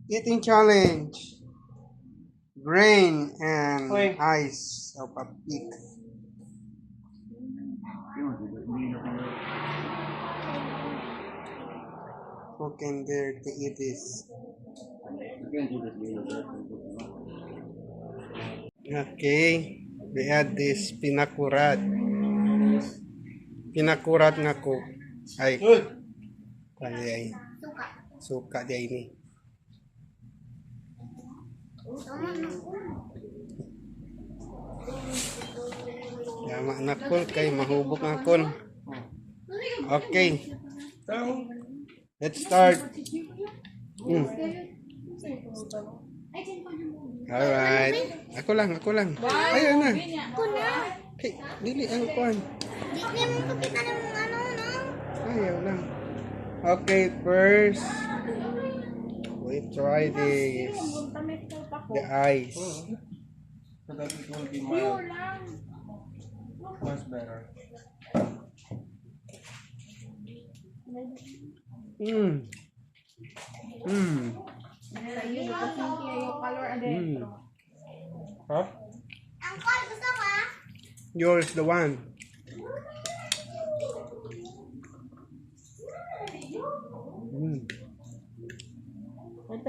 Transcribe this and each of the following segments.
Eating challenge. Brain and eyes of a pig. Who can dare to eat this? Okay. We add this pinakurat. Pinakurat nga ko. Ay. Ay. Suka dia ini. Yama nakul kay mahubok nakon. Okay. Let's start. Alright. Ako lang. Ayun na. Okay, dili ang kuan. Hindi mo kapitan ng ano, no? Ayaw lang. Okay, first we try this. The eyes. So that it will be mild. Much better. Huh? Angkol, gusto ka? Yours the one.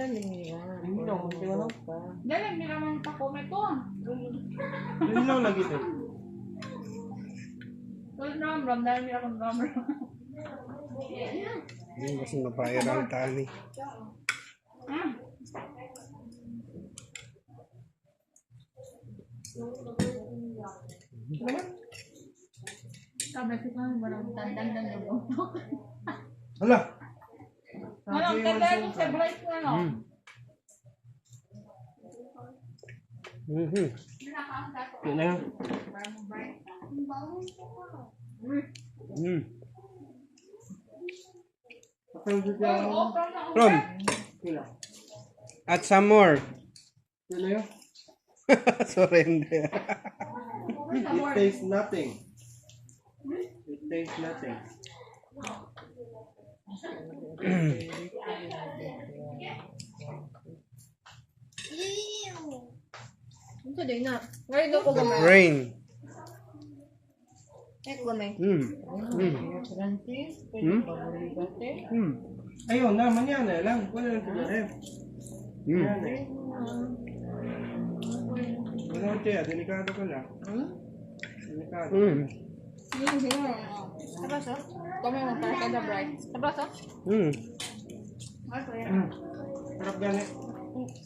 Hindi daw, hindi mo lang. Dahil hindi naman pakume ko. Hindi lang lagi ito. Tulad naman, Bram. Dahil hindi akong drummer. Mas na-viral tani. Sabi ko kang walang tandang ng lubok. Hala! Walang tandang yung favorite ko, ano? Yun na yun. Ron, at some more. Yun na yun. Surrender. It tastes nothing. It tastes nothing. Ew. Ito din na. Ngayon ako The gamay. brain. Eko gamay. Ayun na, manyana lang. Wala lang ito rin. Yan eh. Wala ko tiya, delikado ka lang. Delikado. Sige. Tapos, oh. Gamay mo para kada bright. Tapos, oh. Sarap gani.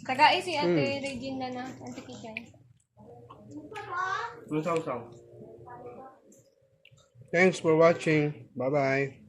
Tagai si Ate Regina na. Ate Kitchen. Lusaw-saw. Thanks for watching. Bye-bye.